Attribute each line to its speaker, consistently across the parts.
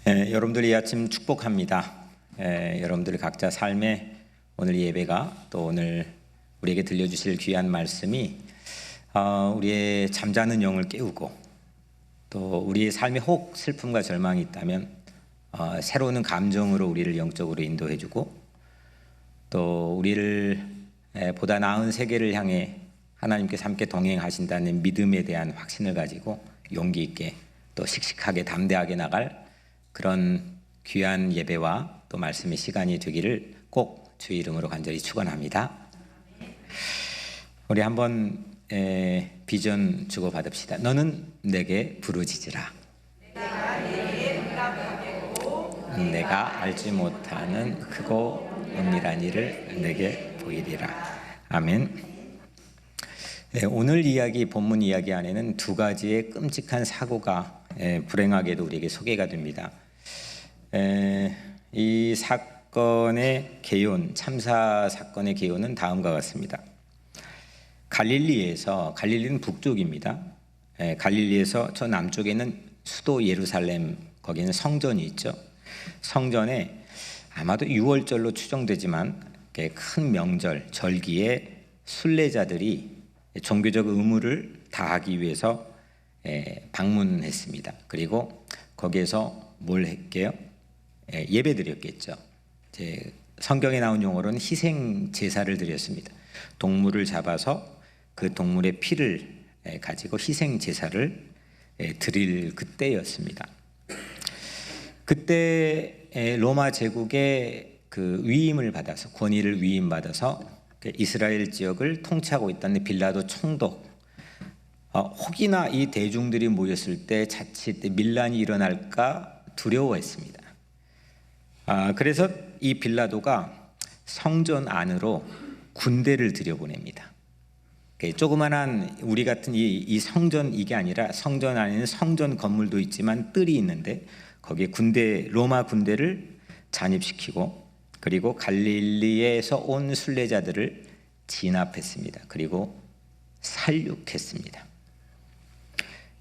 Speaker 1: 여러분들 이 아침 축복합니다. 여러분들 각자 삶에 오늘 예배가 또 오늘 우리에게 들려주실 귀한 말씀이 우리의 잠자는 영을 깨우고 또 우리의 삶에 혹 슬픔과 절망이 있다면 새로운 감정으로 우리를 영적으로 인도해주고 또 우리를 보다 나은 세계를 향해 하나님께서 함께 동행하신다는 믿음에 대한 확신을 가지고 용기 있게 또 씩씩하게 담대하게 나갈 그런 귀한 예배와 또 말씀의 시간이 되기를 꼭 주의 이름으로 간절히 축원합니다. 우리 한번 비전 주고받읍시다. 너는 내게 부르짖으라. 내가 알지 못하는 크고 은밀한 일을 내게 보이리라. 아멘. 오늘 이야기, 본문 이야기 안에는 두 가지의 끔찍한 사고가 불행하게도 우리에게 소개가 됩니다. 이 사건의 개요는, 참사 사건의 개요는 다음과 같습니다. 갈릴리는 북쪽입니다. 갈릴리에서 저 남쪽에 있는 수도 예루살렘, 거기는 성전이 있죠. 성전에 아마도 6월절로 추정되지만 큰 명절, 절기에 순례자들이 종교적 의무를 다하기 위해서 방문했습니다. 그리고 거기에서 뭘 했게요? 예배드렸겠죠. 성경에 나온 용어로는 희생 제사를 드렸습니다. 동물을 잡아서 그 동물의 피를 가지고 희생 제사를 드릴 그때였습니다. 그때 로마 제국의 그 위임을 받아서, 권위를 위임받아서 이스라엘 지역을 통치하고 있던 빌라도 총독, 혹이나 이 대중들이 모였을 때 자칫 밀란이 일어날까 두려워했습니다. 그래서 이 빌라도가 성전 안으로 군대를 들여보냅니다. 조그만한 우리 같은 이 성전, 이게 아니라 성전 안에는 성전 건물도 있지만 뜰이 있는데 거기에 로마 군대를 잔입시키고 그리고 갈릴리에서 온 순례자들을 진압했습니다. 그리고 살육했습니다.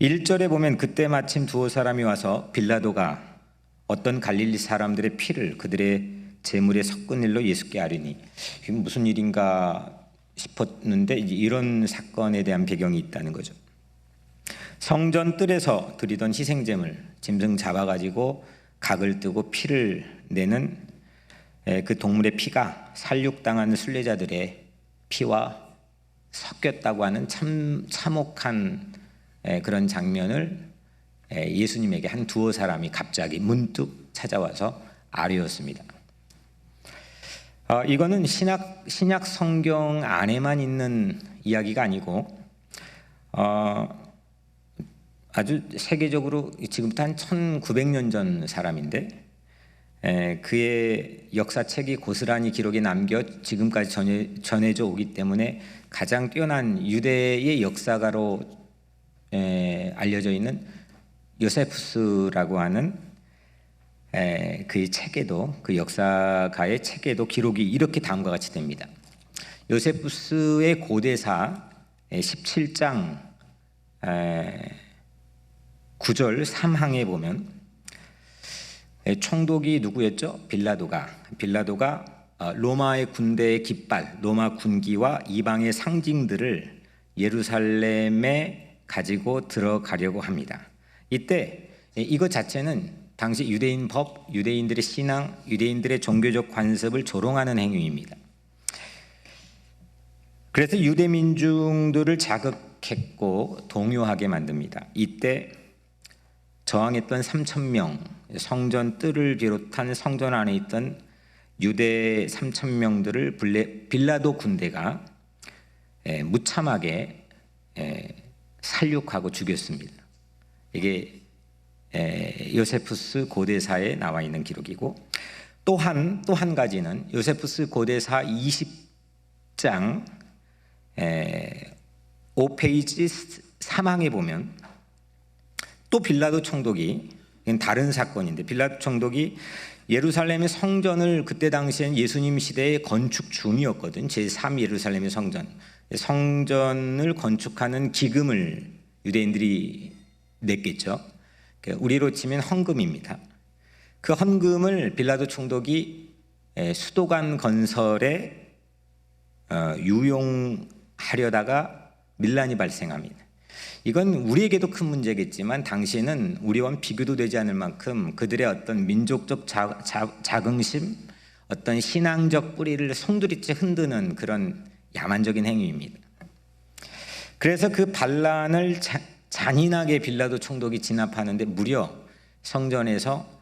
Speaker 1: 1절에 보면 그때 마침 두어 사람이 와서 빌라도가 어떤 갈릴리 사람들의 피를 그들의 제물에 섞은 일로 예수께 아뢰니, 이게 무슨 일인가 싶었는데 이런 사건에 대한 배경이 있다는 거죠. 성전 뜰에서 드리던 희생제물, 짐승 잡아가지고 각을 뜨고 피를 내는 그 동물의 피가 살육당한 순례자들의 피와 섞였다고 하는 참혹한 그런 장면을 예수님에게 한 두어 사람이 갑자기 문득 찾아와서 아뢰었습니다. 이거는 신약 성경 안에만 있는 이야기가 아니고 아주 세계적으로 지금부터 한 1900년 전 사람인데 그의 역사책이 고스란히 기록에 남겨 지금까지 전해져 오기 때문에 가장 뛰어난 유대의 역사가로 알려져 있는 요세푸스라고 하는 그의 책에도, 그 역사가의 책에도 기록이 이렇게 다음과 같이 됩니다. 요세푸스의 고대사 17장 9절 3항에 보면 총독이 누구였죠? 빌라도가 로마의 군대의 깃발, 로마 군기와 이방의 상징들을 예루살렘에 가지고 들어가려고 합니다. 이때 이것 자체는 당시 유대인 법, 유대인들의 신앙, 유대인들의 종교적 관습을 조롱하는 행위입니다. 그래서 유대 민중들을 자극했고 동요하게 만듭니다. 이때 저항했던 3,000명, 성전 뜰을 비롯한 성전 안에 있던 유대 3,000명들을 빌라도 군대가 무참하게 살육하고 죽였습니다. 이게 요세푸스 고대사에 나와 있는 기록이고, 또 한 가지는 요세푸스 고대사 20장 5페이지 3항에 보면 또 빌라도 총독이, 다른 사건인데 빌라도 총독이 예루살렘의 성전을, 그때 당시엔 예수님 시대의 건축 중이었거든. 제3 예루살렘의 성전을 건축하는 기금을 유대인들이 냈겠죠. 우리로 치면 헌금입니다. 그 헌금을 빌라도 총독이 수도관 건설에 유용하려다가 밀란이 발생합니다. 이건 우리에게도 큰 문제겠지만 당시에는 우리와는 비교도 되지 않을 만큼 그들의 어떤 민족적 자긍심, 어떤 신앙적 뿌리를 송두리째 흔드는 그런 야만적인 행위입니다. 그래서 그 반란을 잔인하게 빌라도 총독이 진압하는데 무려 성전에서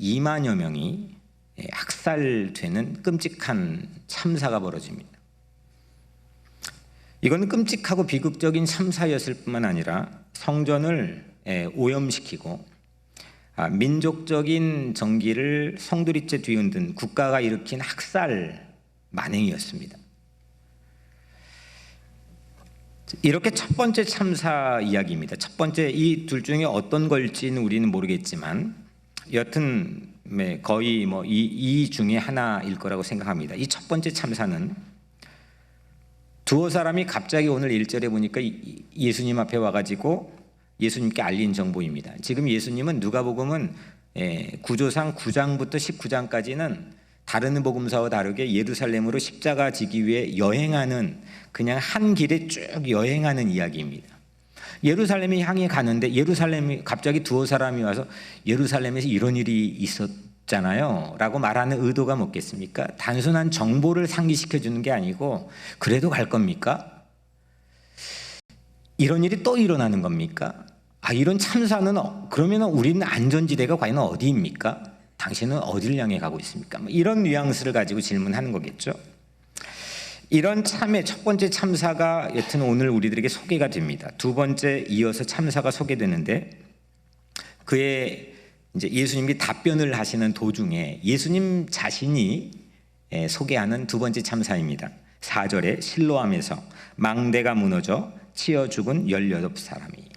Speaker 1: 2만여 명이 학살되는 끔찍한 참사가 벌어집니다. 이건 끔찍하고 비극적인 참사였을 뿐만 아니라 성전을 오염시키고 민족적인 정기를 송두리째 뒤흔든 국가가 일으킨 학살 만행이었습니다. 이렇게 첫 번째 참사 이야기입니다. 첫 번째, 이 둘 중에 어떤 걸지는 우리는 모르겠지만 여튼 거의 이 중에 하나일 거라고 생각합니다. 이 첫 번째 참사는 두어 사람이 갑자기 오늘 1절에 보니까 예수님 앞에 와가지고 예수님께 알린 정보입니다. 지금 예수님은 누가복음은 구조상 9장부터 19장까지는 다른 복음서와 다르게 예루살렘으로 십자가 지기 위해 여행하는, 그냥 한 길에 쭉 여행하는 이야기입니다. 예루살렘에 향해 가는데 예루살렘이 갑자기 두어 사람이 와서 예루살렘에서 이런 일이 있었잖아요 라고 말하는 의도가 뭐겠습니까? 단순한 정보를 상기시켜 주는 게 아니고 그래도 갈 겁니까? 이런 일이 또 일어나는 겁니까? 이런 참사는 그러면 우리는 안전지대가 과연 어디입니까? 당신은 어디를 향해 가고 있습니까? 이런 뉘앙스를 가지고 질문하는 거겠죠. 이런 참의 첫 번째 참사가 여튼 오늘 우리들에게 소개가 됩니다. 두 번째 이어서 참사가 소개되는데 그의 이제 예수님이 답변을 하시는 도중에 예수님 자신이 소개하는 두 번째 참사입니다. 4절에 실로암에서 망대가 무너져 치여 죽은 18사람이.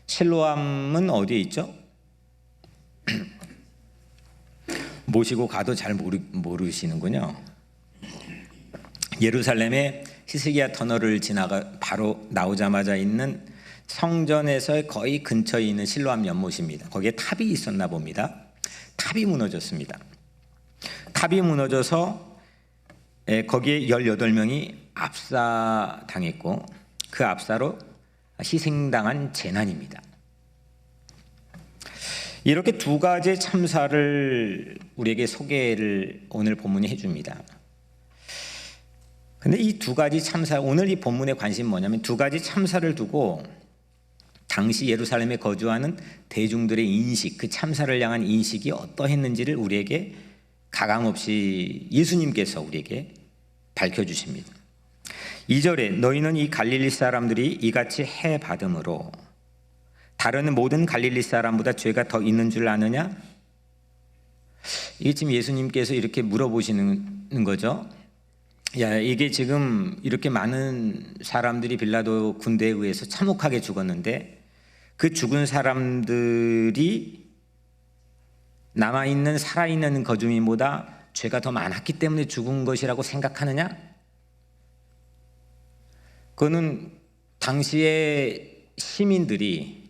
Speaker 1: 실로암은 어디에 있죠? 모시고 가도 잘 모르시는군요. 예루살렘의 히스기야 터널을 지나가 바로 나오자마자 있는 성전에서 거의 근처에 있는 실로암 연못입니다. 거기에 탑이 있었나 봅니다. 탑이 무너졌습니다. 탑이 무너져서 거기에 18명이 압사당했고 그 압사로 희생당한 재난입니다. 이렇게 두 가지 참사를 우리에게 소개를 오늘 본문이 해줍니다. 근데 이 두 가지 참사, 오늘 이 본문의 관심이 뭐냐면 두 가지 참사를 두고 당시 예루살렘에 거주하는 대중들의 인식, 그 참사를 향한 인식이 어떠했는지를 우리에게 가감없이 예수님께서 우리에게 밝혀주십니다. 2절에 너희는 이 갈릴리 사람들이 이같이 해 받음으로 다른 모든 갈릴리 사람보다 죄가 더 있는 줄 아느냐? 이게 지금 예수님께서 이렇게 물어보시는 거죠. 이게 지금 이렇게 많은 사람들이 빌라도 군대에 의해서 참혹하게 죽었는데 그 죽은 사람들이 남아있는 살아있는 거주민보다 죄가 더 많았기 때문에 죽은 것이라고 생각하느냐? 그거는 당시의 시민들이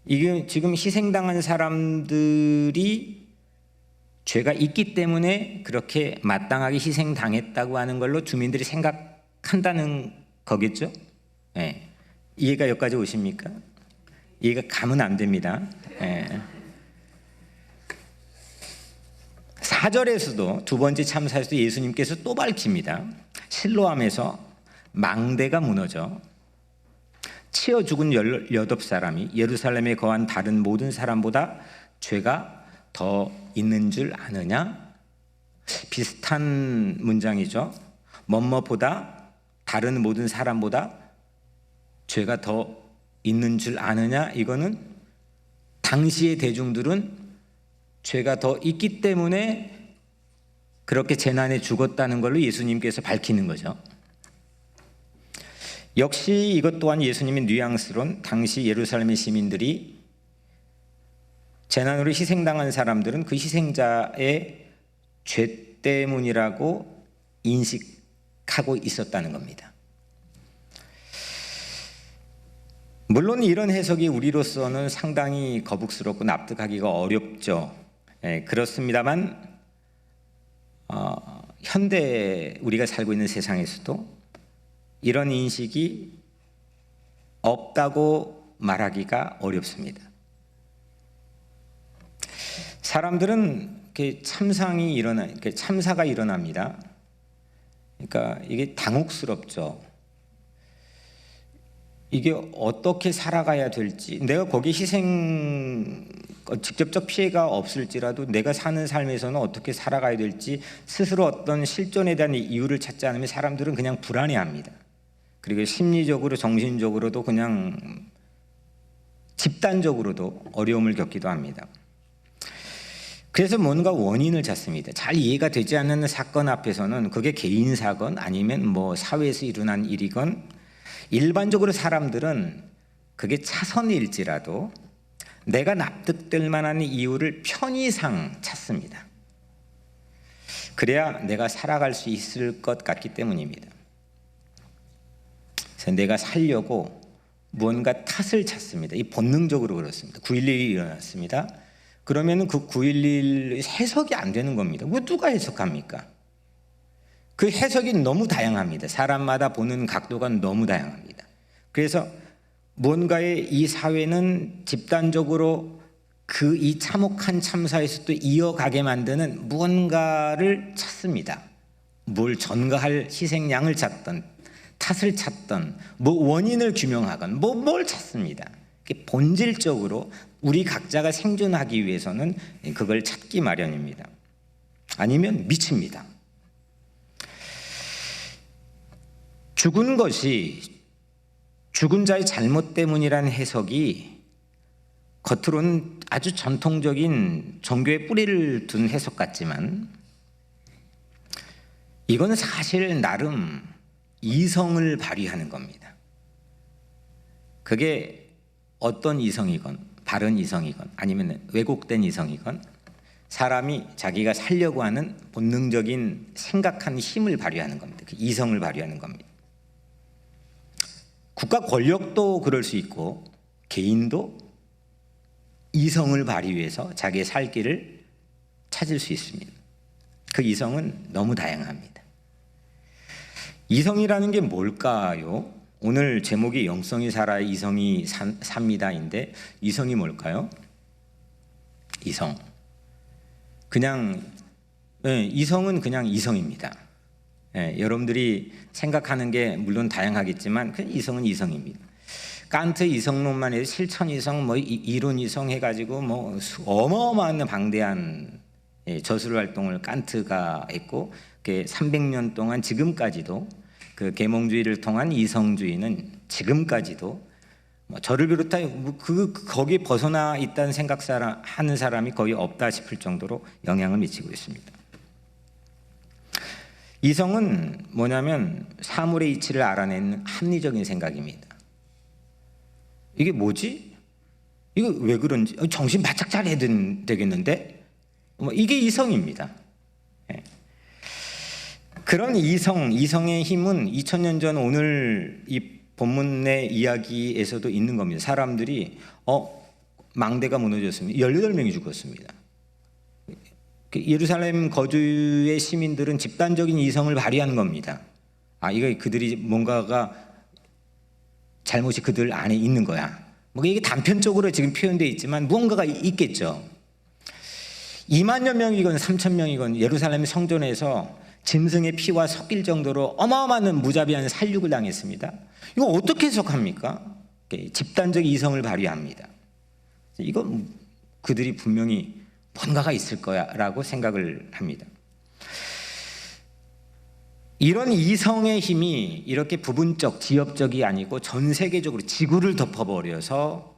Speaker 1: 이게 지금 희생당한 사람들이 죄가 있기 때문에 그렇게 마땅하게 희생당했다고 하는 걸로 주민들이 생각한다는 거겠죠? 네. 이해가 여기까지 오십니까? 이해가 가면 안 됩니다. 네. 4절에서도 두 번째 참사에서도 예수님께서 또 밝힙니다. 실로암에서 망대가 무너져 치어 죽은 18사람이 예루살렘에 거한 다른 모든 사람보다 죄가 더 있는 줄 아느냐? 비슷한 문장이죠. 뭐뭐보다 다른 모든 사람보다 죄가 더 있는 줄 아느냐? 이거는 당시의 대중들은 죄가 더 있기 때문에 그렇게 재난에 죽었다는 걸로 예수님께서 밝히는 거죠. 역시 이것 또한 예수님의 뉘앙스론 당시 예루살렘의 시민들이 재난으로 희생당한 사람들은 그 희생자의 죄 때문이라고 인식하고 있었다는 겁니다. 물론 이런 해석이 우리로서는 상당히 거북스럽고 납득하기가 어렵죠. 그렇습니다만 현대 우리가 살고 있는 세상에서도 이런 인식이 없다고 말하기가 어렵습니다. 사람들은 참사가 일어납니다. 그러니까 이게 당혹스럽죠. 이게 어떻게 살아가야 될지, 내가 거기에 직접적 피해가 없을지라도 내가 사는 삶에서는 어떻게 살아가야 될지 스스로 어떤 실존에 대한 이유를 찾지 않으면 사람들은 그냥 불안해합니다. 그리고 심리적으로 정신적으로도 그냥 집단적으로도 어려움을 겪기도 합니다. 그래서 뭔가 원인을 찾습니다. 잘 이해가 되지 않는 사건 앞에서는 그게 개인 사건 아니면 뭐 사회에서 일어난 일이건 일반적으로 사람들은 그게 차선일지라도 내가 납득될 만한 이유를 편의상 찾습니다. 그래야 내가 살아갈 수 있을 것 같기 때문입니다. 그래서 내가 살려고 무언가 탓을 찾습니다. 이 본능적으로 그렇습니다. 9.11이 일어났습니다. 그러면 그 9.11 해석이 안 되는 겁니다. 왜 누가 해석합니까? 그 해석이 너무 다양합니다. 사람마다 보는 각도가 너무 다양합니다. 그래서 무언가의 이 사회는 집단적으로 이 참혹한 참사에서 또 이어가게 만드는 무언가를 찾습니다. 뭘 전가할 희생양을 찾던, 탓을 찾던, 뭐 원인을 규명하건 뭘 찾습니다. 본질적으로 우리 각자가 생존하기 위해서는 그걸 찾기 마련입니다. 아니면 미칩니다. 죽은 것이 죽은 자의 잘못 때문이라는 해석이 겉으로는 아주 전통적인 종교의 뿌리를 둔 해석 같지만 이건 사실 나름 이성을 발휘하는 겁니다. 그게 어떤 이성이건 바른 이성이건 아니면 왜곡된 이성이건 사람이 자기가 살려고 하는 본능적인 생각하는 힘을 발휘하는 겁니다. 그 이성을 발휘하는 겁니다. 국가 권력도 그럴 수 있고 개인도 이성을 발휘해서 자기의 살 길을 찾을 수 있습니다. 그 이성은 너무 다양합니다. 이성이라는 게 뭘까요? 오늘 제목이 영성이 살아 이성이 삽니다인데 이성이 뭘까요? 이성. 이성은 그냥 이성입니다. 여러분들이 생각하는 게 물론 다양하겠지만 그 이성은 이성입니다. 칸트 이성론만 해도 실천 이성, 뭐 이론 이성 해가지고 뭐 어마어마한 방대한 저술 활동을 칸트가 했고 300년 동안 지금까지도 그 계몽주의를 통한 이성주의는 지금까지도 저를 비롯해 거기에 벗어나 있다는 하는 사람이 거의 없다 싶을 정도로 영향을 미치고 있습니다. 이성은 뭐냐면 사물의 이치를 알아내는 합리적인 생각입니다. 이게 뭐지? 이거 왜 그런지 정신 바짝 차려야 되겠는데? 이게 이성입니다. 그런 이성의 힘은 2000년 전 오늘 이 본문의 이야기에서도 있는 겁니다. 사람들이 망대가 무너졌습니다. 18명이 죽었습니다. 예루살렘 거주의 시민들은 집단적인 이성을 발휘하는 겁니다. 이거 그들이 뭔가가 잘못이 그들 안에 있는 거야. 이게 단편적으로 지금 표현되어 있지만 무언가가 있겠죠. 2만여 명이건 3,000명이건 예루살렘 성전에서 짐승의 피와 섞일 정도로 어마어마한 무자비한 살육을 당했습니다. 이거 어떻게 해석합니까? 집단적 이성을 발휘합니다. 이건 그들이 분명히 뭔가가 있을 거야 라고 생각을 합니다. 이런 이성의 힘이 이렇게 부분적, 지역적이 아니고 전 세계적으로 지구를 덮어버려서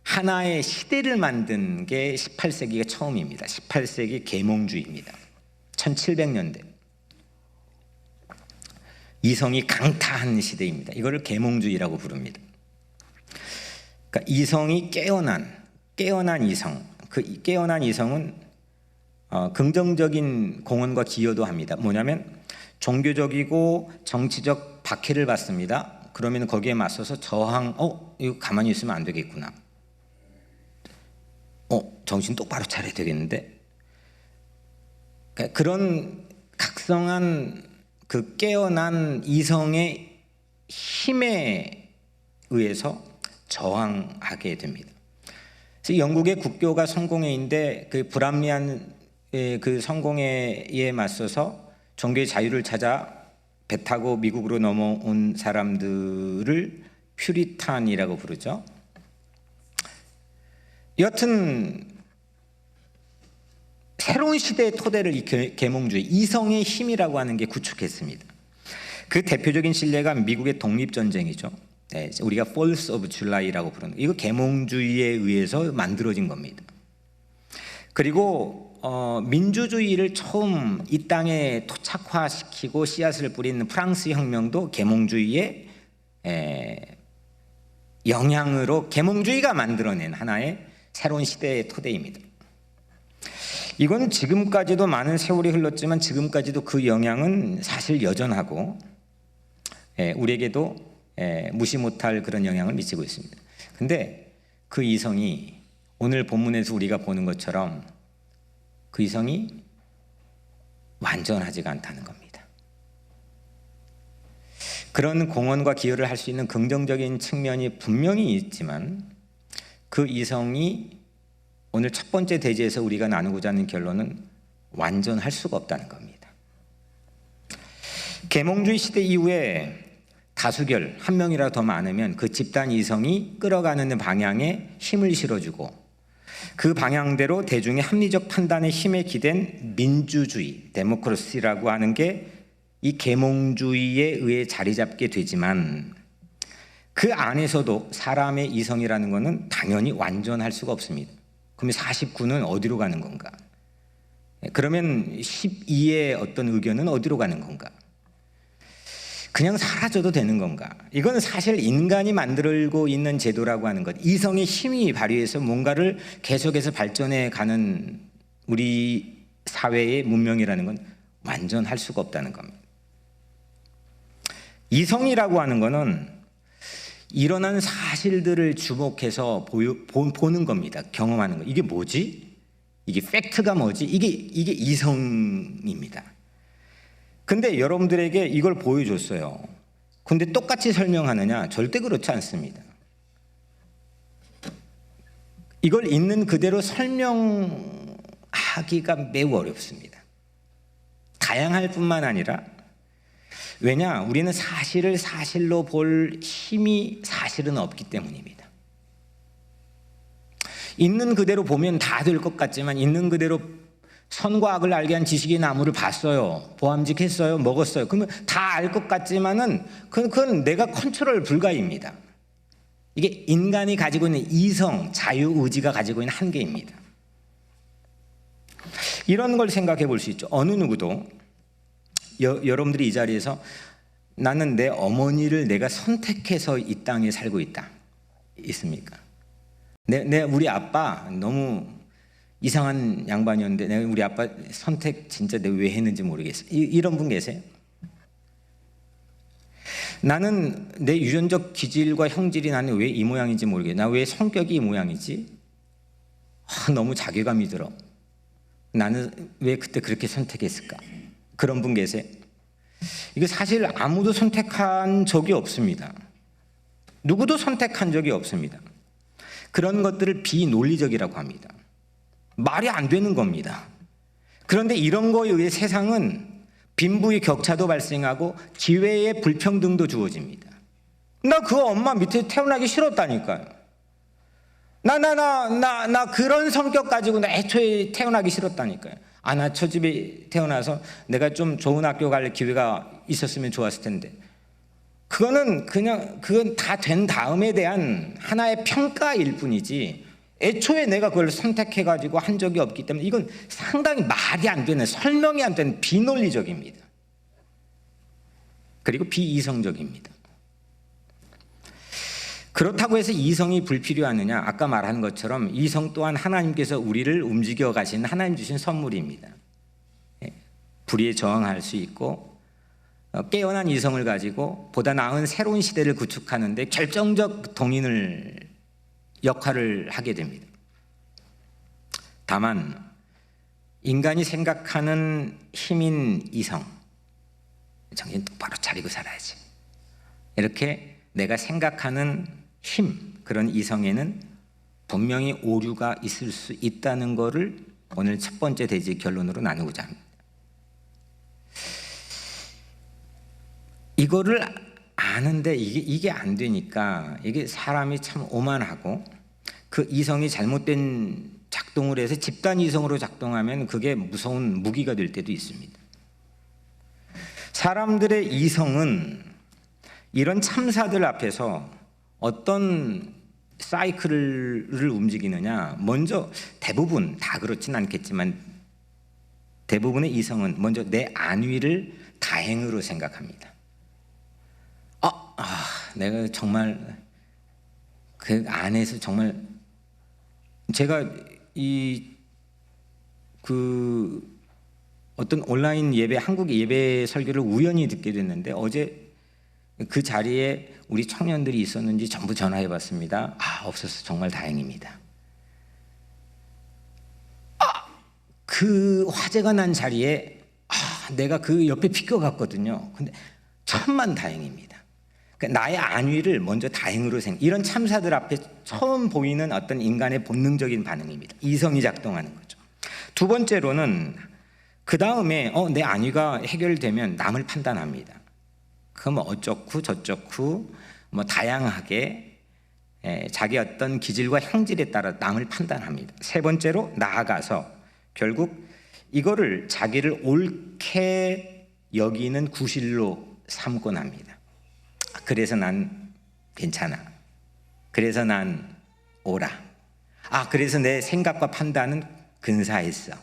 Speaker 1: 하나의 시대를 만든 게 18세기가 처음입니다. 18세기 계몽주의입니다. 1700년대. 이성이 강타한 시대입니다. 이거를 계몽주의라고 부릅니다. 그러니까 이성이 깨어난 이성. 그 깨어난 이성은 긍정적인 공헌과 기여도 합니다. 뭐냐면 종교적이고 정치적 박해를 받습니다. 그러면 거기에 맞서서 이거 가만히 있으면 안 되겠구나. 정신 똑바로 차려야 되겠는데 그런 각성한 그 깨어난 이성의 힘에 의해서 저항하게 됩니다. 그래서 영국의 국교가 성공회인데 그 불합리한 그 성공회에 맞서서 종교의 자유를 찾아 배 타고 미국으로 넘어온 사람들을 퓨리탄이라고 부르죠. 여튼 새로운 시대의 토대를 이 계몽주의, 이성의 힘이라고 하는 게 구축했습니다. 그 대표적인 신뢰가 미국의 독립전쟁이죠. 네, 우리가 Fourth of July라고 부르는 이거 계몽주의에 의해서 만들어진 겁니다. 그리고 민주주의를 처음 이 땅에 토착화시키고 씨앗을 뿌리는 프랑스 혁명도 계몽주의의 영향으로 계몽주의가 만들어낸 하나의 새로운 시대의 토대입니다. 이건 지금까지도 많은 세월이 흘렀지만 지금까지도 그 영향은 사실 여전하고 우리에게도 무시 못할 그런 영향을 미치고 있습니다. 근데 그 이성이 오늘 본문에서 우리가 보는 것처럼 그 이성이 완전하지가 않다는 겁니다. 그런 공헌과 기여를 할 수 있는 긍정적인 측면이 분명히 있지만 그 이성이 오늘 첫 번째 대지에서 우리가 나누고자 하는 결론은 완전할 수가 없다는 겁니다. 계몽주의 시대 이후에 다수결, 한 명이라도 더 많으면 그 집단 이성이 끌어가는 방향에 힘을 실어주고 그 방향대로 대중의 합리적 판단의 힘에 기댄 민주주의, 데모크라시라고 하는 게 이 계몽주의에 의해 자리 잡게 되지만 그 안에서도 사람의 이성이라는 것은 당연히 완전할 수가 없습니다. 그러면 49는 어디로 가는 건가? 그러면 12의 어떤 의견은 어디로 가는 건가? 그냥 사라져도 되는 건가? 이건 사실 인간이 만들고 있는 제도라고 하는 것, 이성의 힘이 발휘해서 뭔가를 계속해서 발전해 가는 우리 사회의 문명이라는 건 완전할 수가 없다는 겁니다. 이성이라고 하는 것은 일어난 사실들을 주목해서 보는 겁니다. 경험하는 거. 이게 뭐지? 이게 팩트가 뭐지? 이게 이성입니다. 근데 여러분들에게 이걸 보여줬어요. 근데 똑같이 설명하느냐? 절대 그렇지 않습니다. 이걸 있는 그대로 설명하기가 매우 어렵습니다. 다양할 뿐만 아니라 왜냐? 우리는 사실을 사실로 볼 힘이 사실은 없기 때문입니다. 있는 그대로 보면 다 될 것 같지만 있는 그대로 선과 악을 알게 한 지식의 나무를 봤어요. 보암직했어요. 먹었어요. 그러면 다 알 것 같지만은 그건 내가 컨트롤 불가입니다. 이게 인간이 가지고 있는 이성, 자유의지가 가지고 있는 한계입니다. 이런 걸 생각해 볼 수 있죠. 어느 누구도 여러분들이 이 자리에서 나는 내 어머니를 내가 선택해서 이 땅에 살고 있다. 있습니까? 우리 아빠 너무 이상한 양반이었는데 내가 우리 아빠 선택 진짜 내가 왜 했는지 모르겠어. 이런 분 계세요? 나는 내 유전적 기질과 형질이 나는 왜 이 모양인지 모르겠어. 나 왜 성격이 이 모양이지? 너무 자괴감이 들어. 나는 왜 그때 그렇게 선택했을까? 그런 분 계세요? 이거 사실 아무도 선택한 적이 없습니다. 누구도 선택한 적이 없습니다. 그런 것들을 비논리적이라고 합니다. 말이 안 되는 겁니다. 그런데 이런 거에 의해 세상은 빈부의 격차도 발생하고 기회의 불평등도 주어집니다. 나 그 엄마 밑에 태어나기 싫었다니까요. 나 그런 성격 가지고 나 애초에 태어나기 싫었다니까요. 나 저 집에 태어나서 내가 좀 좋은 학교 갈 기회가 있었으면 좋았을 텐데. 그건 다 된 다음에 대한 하나의 평가일 뿐이지 애초에 내가 그걸 선택해가지고 한 적이 없기 때문에 이건 상당히 말이 안 되는, 설명이 안 되는 비논리적입니다. 그리고 비이성적입니다. 그렇다고 해서 이성이 불필요하느냐? 아까 말한 것처럼 이성 또한 하나님께서 우리를 움직여 가신 하나님 주신 선물입니다. 불의에 저항할 수 있고 깨어난 이성을 가지고 보다 나은 새로운 시대를 구축하는 데 결정적 역할을 하게 됩니다. 다만 인간이 생각하는 힘인 이성, 정신 똑바로 차리고 살아야지. 이렇게 내가 생각하는 힘, 그런 이성에는 분명히 오류가 있을 수 있다는 것을 오늘 첫 번째 대지 결론으로 나누고자 합니다. 이거를 아는데 이게 안 되니까 이게 사람이 참 오만하고 그 이성이 잘못된 작동을 해서 집단 이성으로 작동하면 그게 무서운 무기가 될 때도 있습니다. 사람들의 이성은 이런 참사들 앞에서 어떤 사이클을 움직이느냐, 먼저 대부분 다 그렇진 않겠지만 대부분의 이성은 먼저 내 안위를 다행으로 생각합니다. 내가 정말 그 안에서 정말 제가 어떤 온라인 예배, 한국 예배 설교를 우연히 듣게 됐는데 어제 그 자리에 우리 청년들이 있었는지 전부 전화해 봤습니다. 없어서 정말 다행입니다. 그 화제가 난 자리에 내가 그 옆에 비껴갔거든요. 근데 천만 다행입니다. 그러니까 나의 안위를 먼저 다행으로 이런 참사들 앞에 처음 보이는 어떤 인간의 본능적인 반응입니다. 이성이 작동하는 거죠. 두 번째로는 그 다음에 내 안위가 해결되면 남을 판단합니다. 그럼 어쩌고 저쩌고 다양하게 자기 어떤 기질과 형질에 따라 남을 판단합니다. 세 번째로 나아가서 결국 이거를 자기를 옳게 여기는 구실로 삼곤 합니다. 그래서 난 괜찮아. 그래서 난 옳아. 그래서 내 생각과 판단은 근사했어.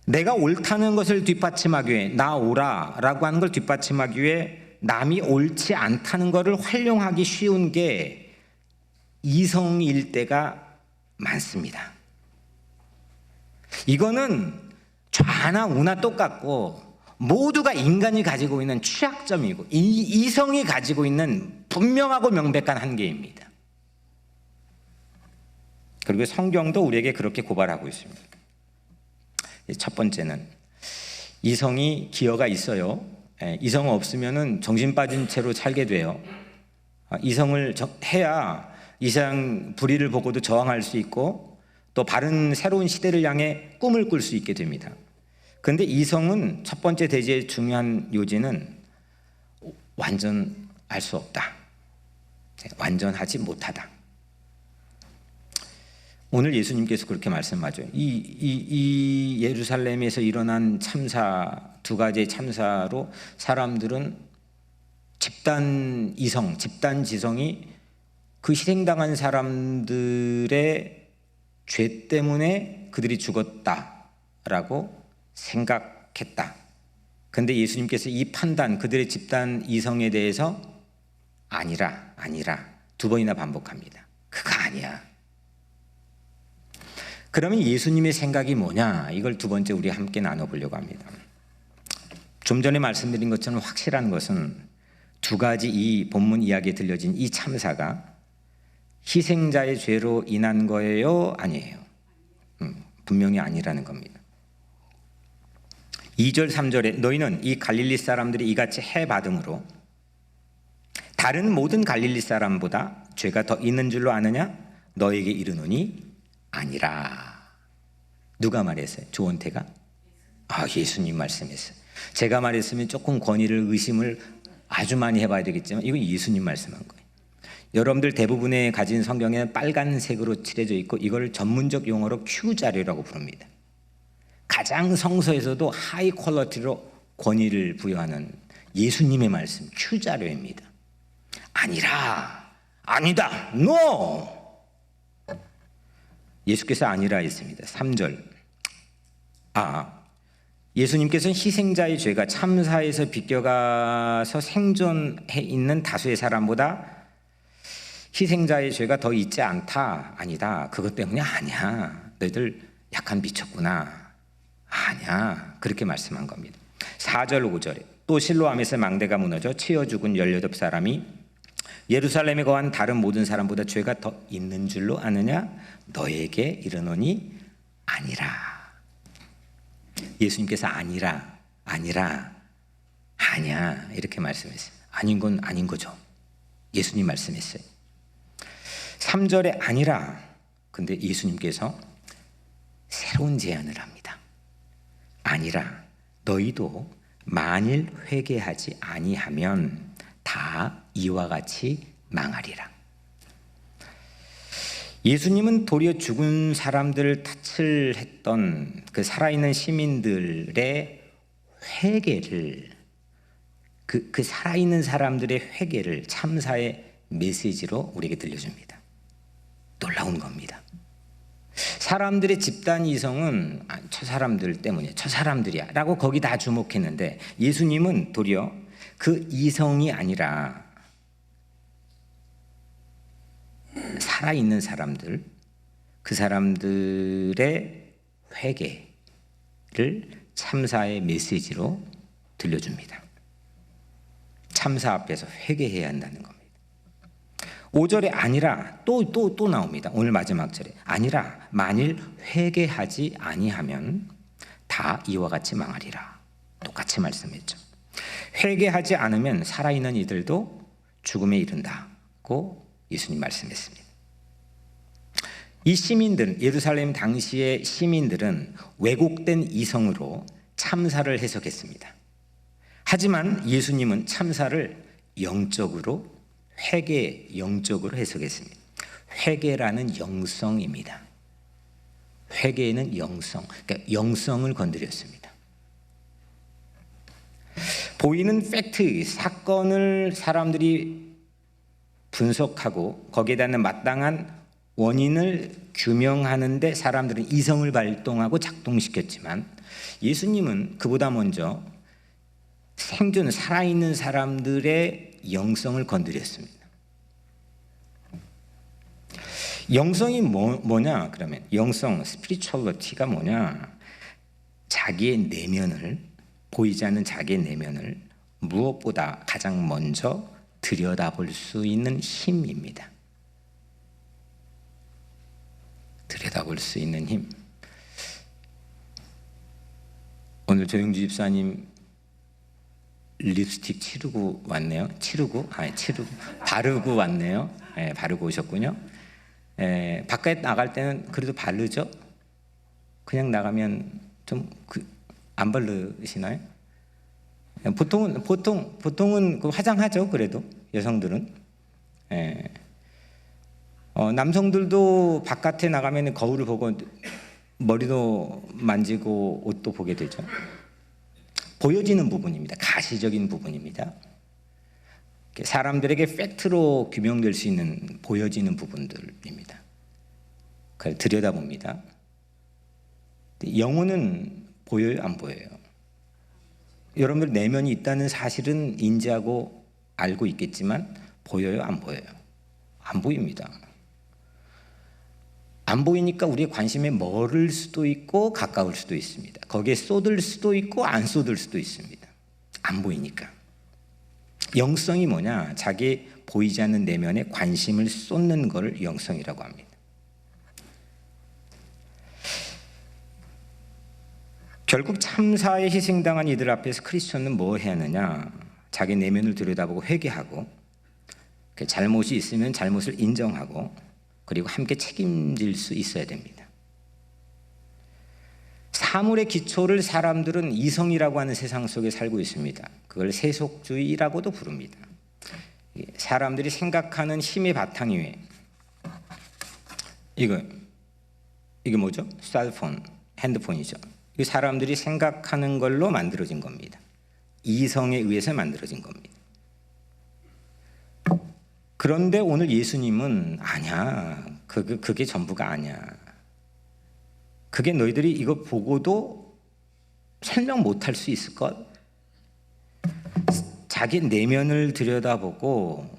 Speaker 1: 내가 옳다는 것을 뒷받침하기 위해, 나 옳아라고 하는 걸 뒷받침하기 위해 남이 옳지 않다는 것을 활용하기 쉬운 게 이성일 때가 많습니다. 이거는 좌나 우나 똑같고 모두가 인간이 가지고 있는 취약점이고 이성이 가지고 있는 분명하고 명백한 한계입니다. 그리고 성경도 우리에게 그렇게 고발하고 있습니다. 첫 번째는 이성이 기여가 있어요. 이성 없으면 정신 빠진 채로 살게 돼요. 이성을 해야 이 세상 불의를 보고도 저항할 수 있고 또 바른 새로운 시대를 향해 꿈을 꿀 수 있게 됩니다. 그런데 이성은 첫 번째 대지의 중요한 요지는 완전할 수 없다. 완전하지 못하다. 오늘 예수님께서 그렇게 말씀하죠. 이 예루살렘에서 일어난 참사, 두 가지의 참사로 사람들은 집단 이성, 집단 지성이 그 희생당한 사람들의 죄 때문에 그들이 죽었다라고 생각했다. 그런데 예수님께서 이 판단, 그들의 집단 이성에 대해서 아니라 두 번이나 반복합니다. 그거 아니야. 그러면 예수님의 생각이 뭐냐? 이걸 두 번째 우리 함께 나눠보려고 합니다. 좀 전에 말씀드린 것처럼 확실한 것은 두 가지 이 본문 이야기에 들려진 이 참사가 희생자의 죄로 인한 거예요? 아니에요? 분명히 아니라는 겁니다. 2절 3절에 너희는 이 갈릴리 사람들이 이같이 해받음으로 다른 모든 갈릴리 사람보다 죄가 더 있는 줄로 아느냐? 너에게 이르노니 아니라. 누가 말했어요? 조원태가? 예수님 말씀했어요. 제가 말했으면 조금 권위를 의심을 아주 많이 해봐야 되겠지만 이건 예수님 말씀한 거예요. 여러분들 대부분의 가진 성경에는 빨간색으로 칠해져 있고 이걸 전문적 용어로 Q 자료라고 부릅니다. 가장 성서에서도 하이 퀄리티로 권위를 부여하는 예수님의 말씀 Q 자료입니다. 아니라, 아니다, NO! 예수께서 아니라 했습니다. 3절. 예수님께서는 희생자의 죄가 참사에서 비껴가서 생존해 있는 다수의 사람보다 희생자의 죄가 더 있지 않다. 아니다. 그것 때문에 아니야. 너희들 약간 미쳤구나. 아니야. 그렇게 말씀한 겁니다. 4절 5절에 또 실로암에서 망대가 무너져 치여 죽은 18사람이 예루살렘에 거한 다른 모든 사람보다 죄가 더 있는 줄로 아느냐? 너에게 이르노니 아니라. 예수님께서 아니라, 아니야 이렇게 말씀했어요. 아닌 건 아닌 거죠. 예수님 말씀했어요. 3절에 아니라, 근데 예수님께서 새로운 제안을 합니다. 아니라 너희도 만일 회개하지 아니하면 다 이와 같이 망하리라. 예수님은 도리어 죽은 사람들을 탓을 했던 그 살아있는 시민들의 회개를, 그 살아있는 사람들의 회개를 참사의 메시지로 우리에게 들려줍니다. 놀라운 겁니다. 사람들의 집단 이성은 저 사람들 때문이야, 저 사람들이야 라고 거기 다 주목했는데, 예수님은 도리어 그 이성이 아니라 살아있는 사람들, 그 사람들의 회개를 참사의 메시지로 들려줍니다. 참사 앞에서 회개해야 한다는 겁니다. 5절에 아니라 또 나옵니다. 오늘 마지막 절에 아니라 만일 회개하지 아니하면 다 이와 같이 망하리라. 똑같이 말씀했죠. 회개하지 않으면 살아있는 이들도 죽음에 이른다고 예수님 말씀했습니다. 이 시민들, 예루살렘 당시의 시민들은 왜곡된 이성으로 참사를 해석했습니다. 하지만 예수님은 참사를 영적으로, 영적으로 해석했습니다. 회개라는 영성입니다. 회개는 영성, 그러니까 영성을 건드렸습니다. 보이는 팩트, 사건을 사람들이 분석하고 거기에 대한 마땅한 원인을 규명하는데 사람들은 이성을 발동하고 작동시켰지만, 예수님은 그보다 먼저 생존, 살아있는 사람들의 영성을 건드렸습니다. 영성이 뭐냐? 그러면 영성, 스피리추얼리티가 뭐냐? 자기의 내면을, 보이지 않는 자기의 내면을 무엇보다 가장 먼저 들여다볼 수 있는 힘입니다. 들여다볼 수 있는 힘. 오늘 조영주 집사님 립스틱 치르고 왔네요. 바르고 왔네요. 네, 바르고 오셨군요. 네, 바깥에 나갈 때는 그래도 바르죠? 그냥 나가면 좀 안 바르시나요? 보통은 그 화장하죠. 그래도 여성들은. 네. 남성들도 바깥에 나가면 거울을 보고 머리도 만지고 옷도 보게 되죠. 보여지는 부분입니다. 가시적인 부분입니다. 사람들에게 팩트로 규명될 수 있는 보여지는 부분들입니다. 그걸 들여다봅니다. 영혼은 보여요, 안 보여요? 여러분들 내면이 있다는 사실은 인지하고 알고 있겠지만 보여요, 안 보여요? 안 보입니다. 안 보이니까 우리의 관심에 멀을 수도 있고 가까울 수도 있습니다. 거기에 쏟을 수도 있고 안 쏟을 수도 있습니다. 안 보이니까. 영성이 뭐냐? 자기 보이지 않는 내면에 관심을 쏟는 것을 영성이라고 합니다. 결국 참사에 희생당한 이들 앞에서 크리스천은 뭐 해야 하느냐? 자기 내면을 들여다보고 회개하고, 잘못이 있으면 잘못을 인정하고, 그리고 함께 책임질 수 있어야 됩니다. 사물의 기초를 사람들은 이성이라고 하는 세상 속에 살고 있습니다. 그걸 세속주의라고도 부릅니다. 사람들이 생각하는 힘의 바탕 위에, 이게 뭐죠? 스마트폰, 핸드폰이죠. 이 사람들이 생각하는 걸로 만들어진 겁니다. 이성에 의해서 만들어진 겁니다. 그런데 오늘 예수님은 아니야. 그게 전부가 아니야. 그게 너희들이 이거 보고도 설명 못할 수 있을 것. 자기 내면을 들여다보고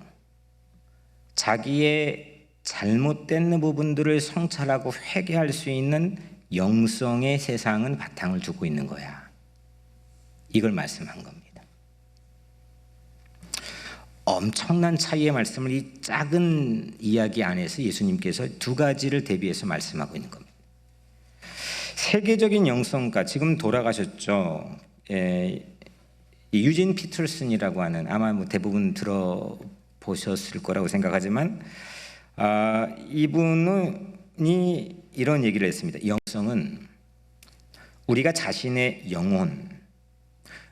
Speaker 1: 자기의 잘못된 부분들을 성찰하고 회개할 수 있는 영성의 세상은 바탕을 두고 있는 거야. 이걸 말씀한 겁니다. 엄청난 차이의 말씀을 이 작은 이야기 안에서 예수님께서 두 가지를 대비해서 말씀하고 있는 겁니다. 세계적인 영성가, 지금 돌아가셨죠. 이 유진 피터슨이라고 하는, 아마 뭐 대부분 들어보셨을 거라고 생각하지만 이분이 이런 얘기를 했습니다. 영성은 우리가 자신의 영혼,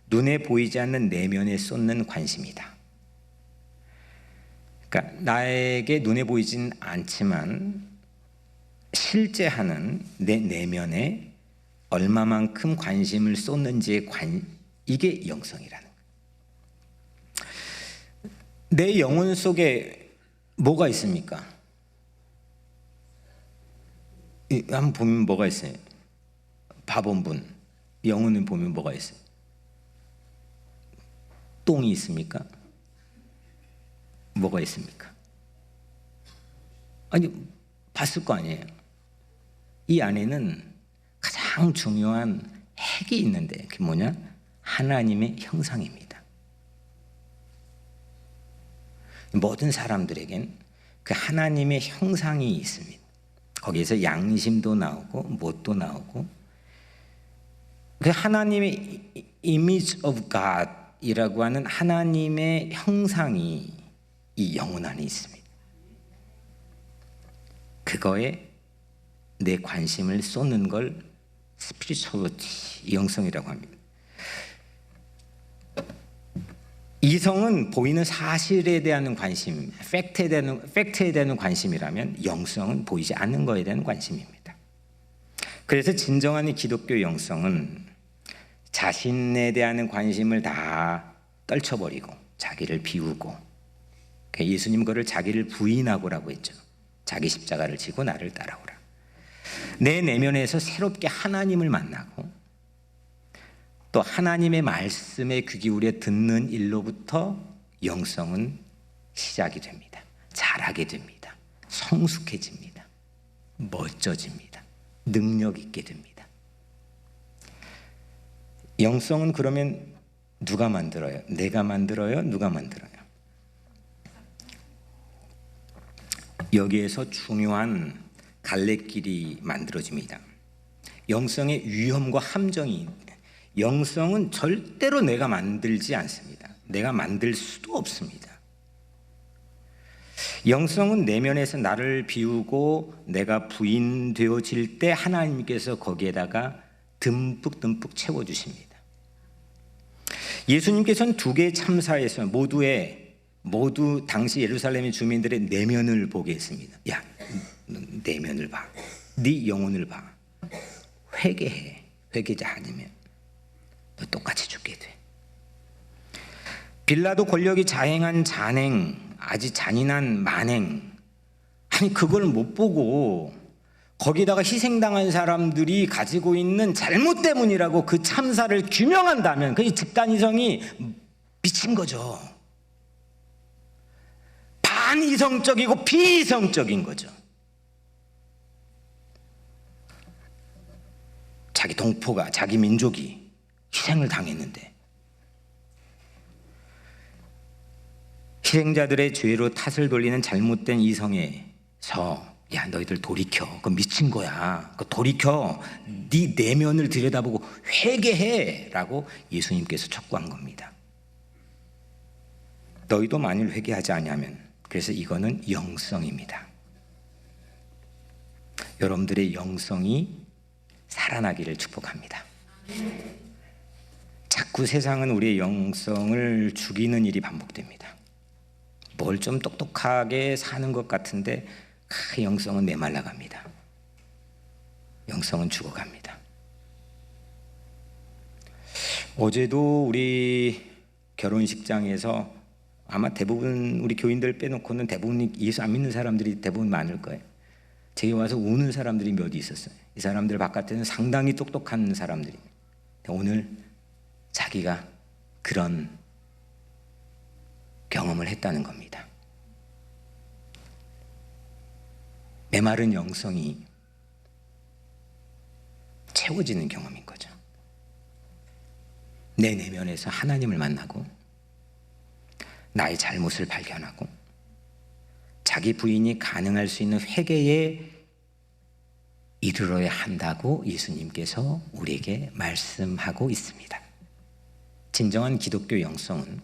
Speaker 1: 눈에 보이지 않는 내면에 쏟는 관심이다. 그러니까 나에게 눈에 보이진 않지만 실제 하는 내 내면에 얼마만큼 관심을 쏟는지의 이게 영성이라는 거예요. 내 영혼 속에 뭐가 있습니까? 한번 보면 뭐가 있어요? 바본분, 영혼을 보면 뭐가 있어요? 똥이 있습니까? 뭐가 있습니까? 아니, 봤을 거 아니에요. 이 안에는 가장 중요한 핵이 있는데 그게 뭐냐? 하나님의 형상입니다. 모든 사람들에겐 그 하나님의 형상이 있습니다. 거기에서 양심도 나오고 뭣도 나오고, 그 하나님의 image of God 이라고 하는 하나님의 형상이 이 영혼 안에 있습니다. 그거에 내 관심을 쏟는 걸 스피리추얼리티, 영성이라고 합니다. 이성은 보이는 사실에 대한 관심, 팩트에 대한 관심이라면 영성은 보이지 않는 것에 대한 관심입니다. 그래서 진정한 기독교 영성은 자신에 대한 관심을 다 떨쳐버리고 자기를 비우고, 예수님 그거를 자기를 부인하고라고 했죠. 자기 십자가를 지고 나를 따라오라. 내 내면에서 새롭게 하나님을 만나고 또 하나님의 말씀에 귀 기울여 듣는 일로부터 영성은 시작이 됩니다. 자라게 됩니다. 성숙해집니다. 멋져집니다. 능력 있게 됩니다. 영성은 그러면 누가 만들어요? 내가 만들어요? 누가 만들어요? 여기에서 중요한 갈래길이 만들어집니다. 영성의 위험과 함정이, 영성은 절대로 내가 만들지 않습니다. 내가 만들 수도 없습니다. 영성은 내면에서 나를 비우고 내가 부인되어질 때 하나님께서 거기에다가 듬뿍 채워주십니다. 예수님께서는 두 개의 참사에서 모두 당시 예루살렘의 주민들의 내면을 보게 했습니다. 야, 내면을 봐. 네 영혼을 봐. 회개해. 회개자 아니면 너 똑같이 죽게 돼. 빌라도 권력이 자행한 잔행, 아주 잔인한 만행, 아니 그걸 못 보고 거기다가 희생당한 사람들이 가지고 있는 잘못 때문이라고 그 참사를 규명한다면 그 집단 이성이 미친 거죠. 반이성적이고 비이성적인 거죠. 자기 동포가, 자기 민족이 희생을 당했는데 희생자들의 죄로 탓을 돌리는 잘못된 이성에서 야 너희들 돌이켜, 그거 미친 거야, 그거 돌이켜, 네 내면을 들여다보고 회개해 라고 예수님께서 촉구한 겁니다. 너희도 만일 회개하지 않으면, 그래서 이거는 영성입니다. 여러분들의 영성이 살아나기를 축복합니다. 자꾸 세상은 우리의 영성을 죽이는 일이 반복됩니다. 뭘 좀 똑똑하게 사는 것 같은데 영성은 메말라갑니다. 영성은 죽어갑니다. 어제도 우리 결혼식장에서 아마 대부분 우리 교인들 빼놓고는 대부분 예수 안 믿는 사람들이 대부분 많을 거예요. 제게 와서 우는 사람들이 몇 있었어요. 이 사람들 바깥에는 상당히 똑똑한 사람들입니다. 오늘 자기가 그런 경험을 했다는 겁니다. 메마른 영성이 채워지는 경험인 거죠. 내 내면에서 하나님을 만나고 나의 잘못을 발견하고 자기 부인이 가능할 수 있는 회개의 이르러야 한다고 예수님께서 우리에게 말씀하고 있습니다. 진정한 기독교 영성은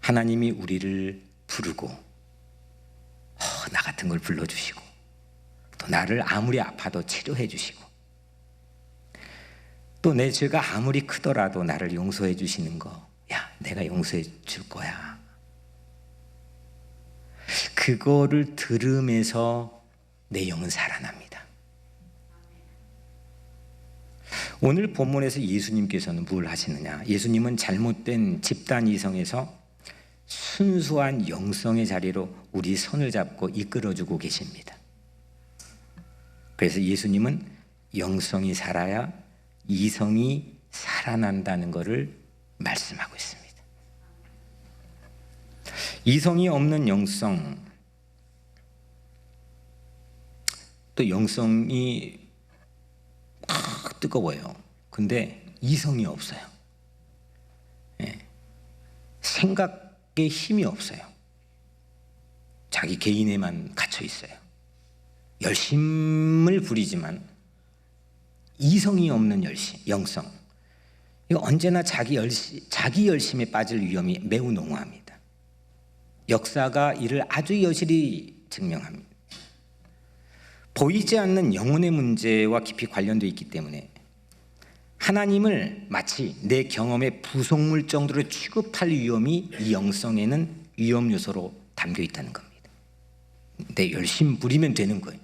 Speaker 1: 하나님이 우리를 부르고 나 같은 걸 불러주시고 또 나를 아무리 아파도 치료해 주시고 또 내 죄가 아무리 크더라도 나를 용서해 주시는 거, 야, 내가 용서해 줄 거야. 그거를 들으면서 내 영은 살아납니다. 오늘 본문에서 예수님께서는 뭘 하시느냐? 예수님은 잘못된 집단 이성에서 순수한 영성의 자리로 우리 손을 잡고 이끌어주고 계십니다. 그래서 예수님은 영성이 살아야 이성이 살아난다는 것을 말씀하고 있습니다. 이성이 없는 영성, 또 영성이 막 뜨거워요. 근데 이성이 없어요. 생각에 힘이 없어요. 자기 개인에만 갇혀 있어요. 열심을 부리지만 이성이 없는 영성. 이거 언제나 자기 열심에 빠질 위험이 매우 농후합니다. 역사가 이를 아주 여실히 증명합니다. 보이지 않는 영혼의 문제와 깊이 관련되어 있기 때문에 하나님을 마치 내 경험의 부속물 정도로 취급할 위험이 이 영성에는 위험 요소로 담겨 있다는 겁니다. 내 열심 부리면 되는 거예요.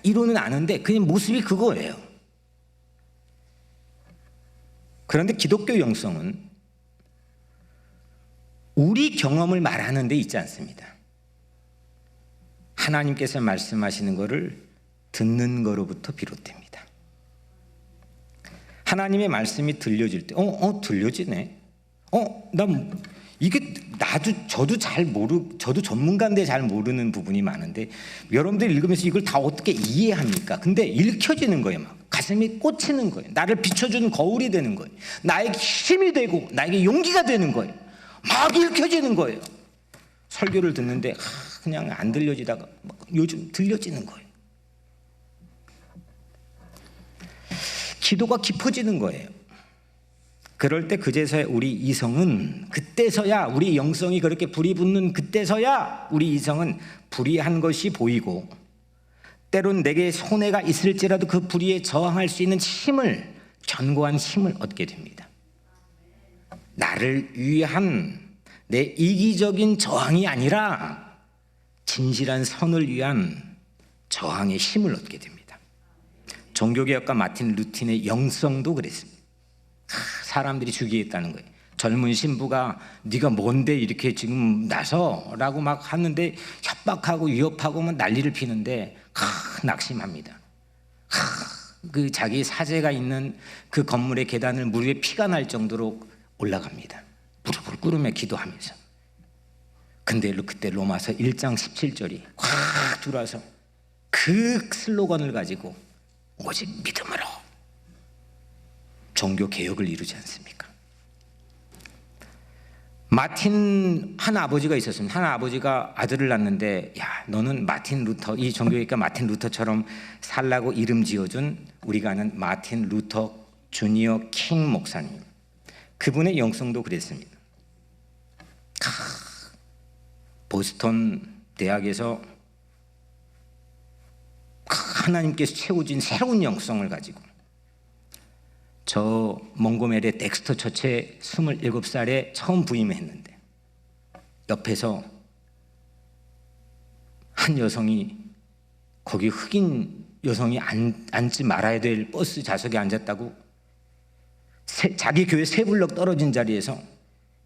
Speaker 1: 이론은 아는데 그냥 모습이 그거예요. 그런데 기독교 영성은 우리 경험을 말하는 데 있지 않습니다. 하나님께서 말씀하시는 것을 듣는 거로부터 비롯됩니다. 하나님의 말씀이 들려질 때, 들려지네. 이게 저도 저도 전문가인데 잘 모르는 부분이 많은데 여러분들 읽으면서 이걸 다 어떻게 이해합니까? 근데 읽혀지는 거예요. 막 가슴이 꽂히는 거예요. 나를 비춰주는 거울이 되는 거예요. 나에게 힘이 되고 나에게 용기가 되는 거예요. 막 읽혀지는 거예요. 설교를 듣는데 그냥 안 들려지다가 요즘 들려지는 거예요. 기도가 깊어지는 거예요. 그럴 때 그제서야 우리 이성은, 그때서야 우리 영성이 그렇게 불이 붙는 그때서야 우리 이성은 불의한 것이 보이고 때론 내게 손해가 있을지라도 그 불의에 저항할 수 있는 힘을, 견고한 힘을 얻게 됩니다. 나를 위한 내 이기적인 저항이 아니라 진실한 선을 위한 저항의 힘을 얻게 됩니다. 종교개혁가 마틴 루틴의 영성도 그랬습니다. 사람들이 죽이겠다는 거예요. 젊은 신부가 네가 뭔데 이렇게 지금 나서? 라고 막 하는데 협박하고 위협하고 막 난리를 피는데 낙심합니다. 그 자기 사제가 있는 그 건물의 계단을 무릎에 피가 날 정도로 올라갑니다. 무릎을 꿇으며 기도하면서. 근데 그때 로마서 1장 17절이 확 들어와서 그 슬로건을 가지고 오직 믿음으로 종교 개혁을 이루지 않습니까? 마틴 한 아버지가 있었습니다. 한 아버지가 아들을 낳는데 야, 너는 마틴 루터, 이 종교개혁가 마틴 루터처럼 살라고 이름 지어준 우리가 아는 마틴 루터 주니어 킹 목사님. 그분의 영성도 그랬습니다. 보스턴 대학에서 하나님께서 채워진 새로운 영성을 가지고 저 몽고메리의 덱스터 처치에 27살에 처음 부임했는데 옆에서 한 여성이 거기 흑인 여성이 앉지 말아야 될 버스 좌석에 앉았다고 자기 교회 3블럭 떨어진 자리에서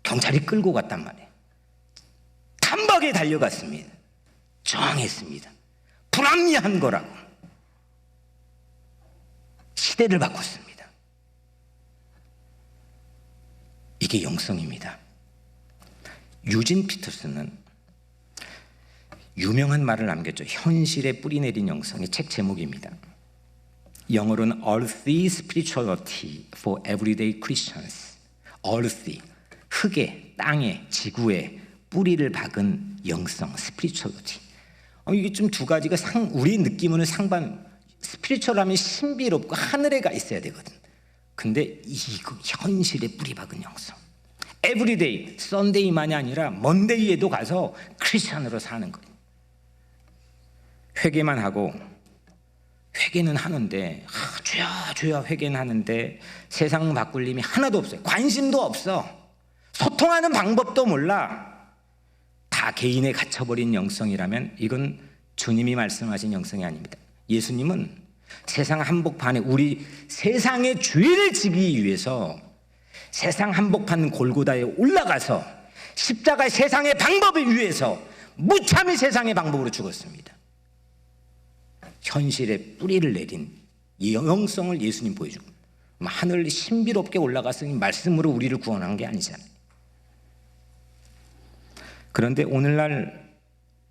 Speaker 1: 경찰이 끌고 갔단 말이에요. 단박에 달려갔습니다. 저항했습니다. 불합리한 거라고. 시대를 바꿨습니다. 이게 영성입니다. 유진 피터슨은 유명한 말을 남겼죠. 현실에 뿌리내린 영성의 책 제목입니다. 영어로는 Earthy Spirituality for Everyday Christians. Earthy, 흙에, 땅에, 지구에 뿌리를 박은 영성, spirituality. 이게 좀 두 가지가 우리 느낌으로는 스피리추얼하면 신비롭고 하늘에 가 있어야 되거든. 근데 이거 현실에 뿌리 박은 영성. 에브리데이, 썬데이만이 아니라 먼데이에도 가서 크리스찬으로 사는 거예요. 회개만 하고, 회개는 하는데 주야 주야 회개는 하는데 세상 바꿀 힘이 하나도 없어요. 관심도 없어. 소통하는 방법도 몰라. 다 개인에 갇혀버린 영성이라면 이건 주님이 말씀하신 영성이 아닙니다. 예수님은 세상 한복판에 우리 세상의 죄를 지기 위해서 세상 한복판 골고다에 올라가서 십자가의 세상의 방법을 위해서 무참히 세상의 방법으로 죽었습니다. 현실에 뿌리를 내린 이 영성을 예수님 보여주고, 하늘 신비롭게 올라가서 말씀으로 우리를 구원한 게 아니잖아요. 그런데 오늘날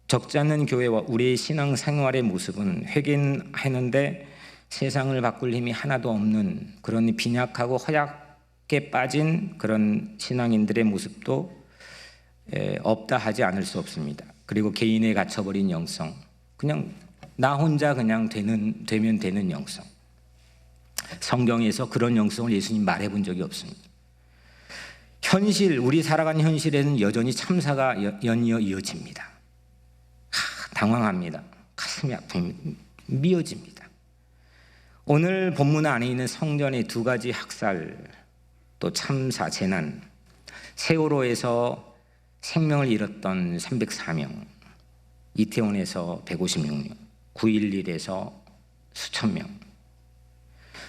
Speaker 1: 적지 않는 교회와 우리의 신앙 생활의 모습은 회개하는데 세상을 바꿀 힘이 하나도 없는 그런 빈약하고 허약에 빠진 그런 신앙인들의 모습도 없다 하지 않을 수 없습니다. 그리고 개인에 갇혀버린 영성, 그냥 나 혼자 그냥 되면 되는 영성. 성경에서 그런 영성을 예수님 말해본 적이 없습니다. 현실, 우리 살아가는 현실에는 여전히 참사가 연이어 이어집니다. 당황합니다. 가슴이 아픕니다. 미어집니다. 오늘 본문 안에 있는 성전의 두 가지 학살, 또 참사, 재난, 세월호에서 생명을 잃었던 304명, 이태원에서 156명, 9.11에서 수천 명,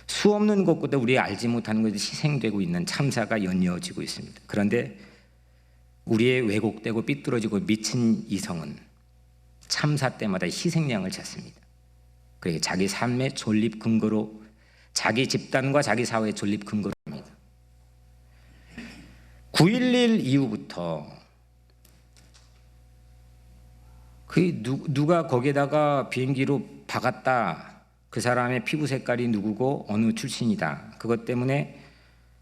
Speaker 1: 수없는 곳곳에 우리 알지 못하는 것이 희생되고 있는 참사가 연이어지고 있습니다. 그런데 우리의 왜곡되고 삐뚤어지고 미친 이성은 참사 때마다 희생양을 찾습니다. 그리고 자기 삶의 존립 근거로, 자기 집단과 자기 사회의 존립 근거로 합니다. 9.11 이후부터 누가 거기에다가 비행기로 박았다, 그 사람의 피부 색깔이 누구고 어느 출신이다, 그것 때문에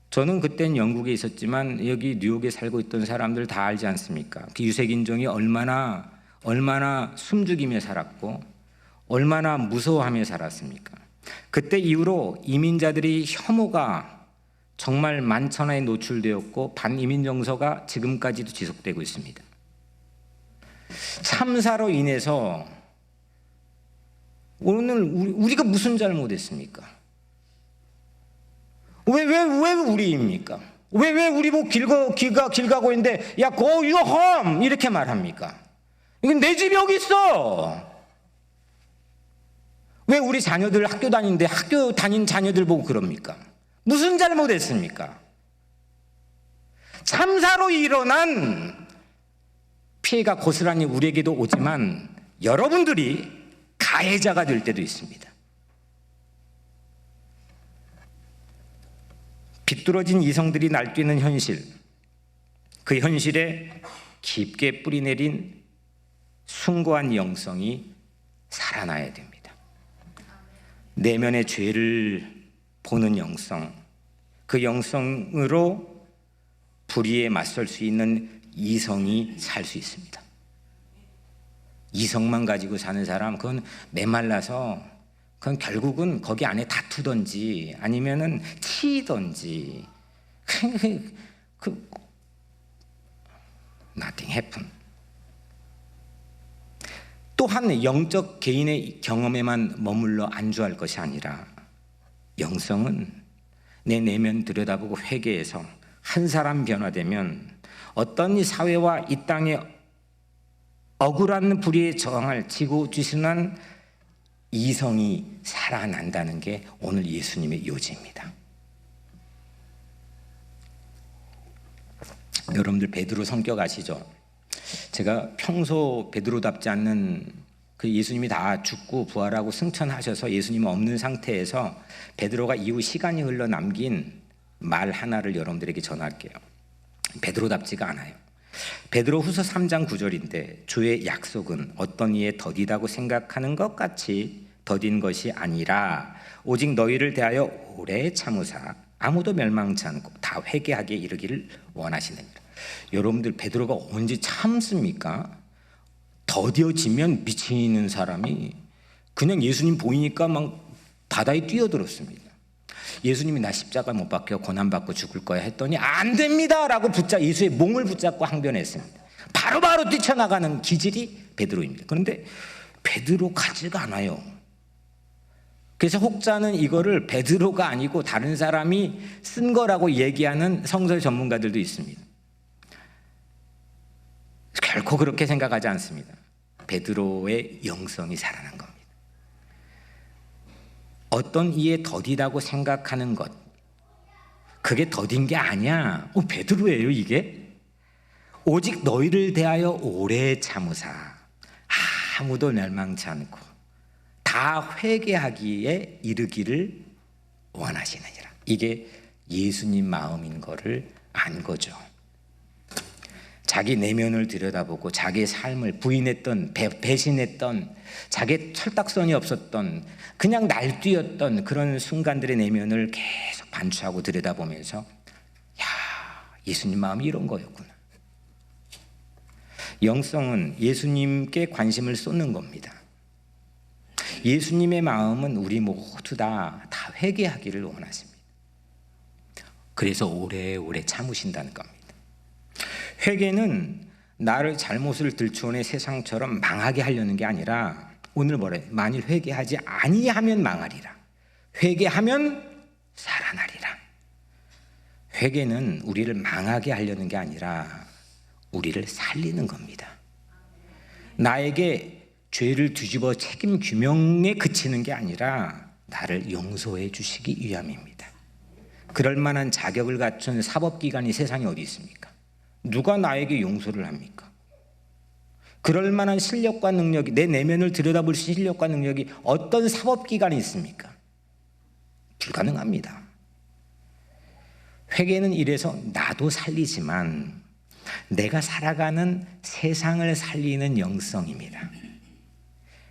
Speaker 1: 저는 그땐 영국에 있었지만 여기 뉴욕에 살고 있던 사람들 다 알지 않습니까? 그 유색인종이 얼마나 숨죽이며 살았고 얼마나 무서워하며 살았습니까? 그때 이후로 이민자들이 혐오가 정말 만천하에 노출되었고 반이민 정서가 지금까지도 지속되고 있습니다. 참사로 인해서 오늘 우리가 무슨 잘못했습니까? 왜 우리입니까? 왜 우리 보고 길 가고 있는데 야 go your home 이렇게 말합니까? 이건 내 집이 여기 있어. 왜 우리 자녀들 학교 다니는데 학교 다닌 자녀들 보고 그럽니까? 무슨 잘못했습니까? 참사로 일어난 피해가 고스란히 우리에게도 오지만 여러분들이 가해자가 될 때도 있습니다. 비뚤어진 이성들이 날뛰는 현실, 그 현실에 깊게 뿌리내린 숭고한 영성이 살아나야 됩니다. 내면의 죄를 보는 영성, 그 영성으로 불의에 맞설 수 있는 이성이 살 수 있습니다. 이성만 가지고 사는 사람, 그건 메말라서 그건 결국은 거기 안에 다투던지 아니면은 치이던지 nothing happen. 또한 영적 개인의 경험에만 머물러 안주할 것이 아니라 영성은 내 내면 들여다보고 회개해서 한 사람 변화되면 어떤 이 사회와 이 땅에 억울한 불의에 저항할 지고지순한 이성이 살아난다는 게 오늘 예수님의 요지입니다. 여러분들 베드로 성격 아시죠? 제가 평소 베드로답지 않는 그 예수님이 다 죽고 부활하고 승천하셔서 예수님은 없는 상태에서 베드로가 이후 시간이 흘러 남긴 말 하나를 여러분들에게 전할게요. 베드로답지가 않아요. 베드로후서 3장 9절인데 주의 약속은 어떤 이에 더디다고 생각하는 것 같이 더딘 것이 아니라 오직 너희를 대하여 오래 참으사 아무도 멸망치 않고 다 회개하게 이르기를 원하시느니라. 여러분들 베드로가 언제 참습니까? 더뎌지면 미치는 사람이 그냥 예수님 보이니까 막 바다에 뛰어들었습니다. 예수님이 나 십자가 못 박혀 고난받고 죽을 거야 했더니 안 됩니다 라고 예수의 몸을 붙잡고 항변했습니다. 바로바로 뛰쳐나가는 기질이 베드로입니다. 그런데 베드로 가지가 않아요. 그래서 혹자는 이거를 베드로가 아니고 다른 사람이 쓴 거라고 얘기하는 성서 전문가들도 있습니다. 결코 그렇게 생각하지 않습니다. 베드로의 영성이 살아난 겁니다. 어떤 이에 더디다고 생각하는 것, 그게 더딘 게 아니야. 베드로예요 이게. 오직 너희를 대하여 오래 참으사 아무도 멸망치 않고 다 회개하기에 이르기를 원하시느니라. 이게 예수님 마음인 거를 안 거죠. 자기 내면을 들여다보고 자기의 삶을 부인했던, 배신했던, 자기의 철딱선이 없었던, 그냥 날뛰었던 그런 순간들의 내면을 계속 반추하고 들여다보면서 야, 예수님 마음이 이런 거였구나. 영성은 예수님께 관심을 쏟는 겁니다. 예수님의 마음은 우리 모두 다 회개하기를 원하십니다. 그래서 오래오래 참으신다는 겁니다. 회개는 나를 잘못을 들추어내 세상처럼 망하게 하려는 게 아니라 오늘 뭐래? 만일 회개하지 아니하면 망하리라. 회개하면 살아나리라. 회개는 우리를 망하게 하려는 게 아니라 우리를 살리는 겁니다. 나에게 죄를 뒤집어 책임 규명에 그치는 게 아니라 나를 용서해 주시기 위함입니다. 그럴 만한 자격을 갖춘 사법기관이 세상에 어디 있습니까? 누가 나에게 용서를 합니까? 그럴 만한 실력과 능력이, 내 내면을 들여다볼 실력과 능력이 어떤 사법기관이 있습니까? 불가능합니다. 회개는 이래서 나도 살리지만 내가 살아가는 세상을 살리는 영성입니다.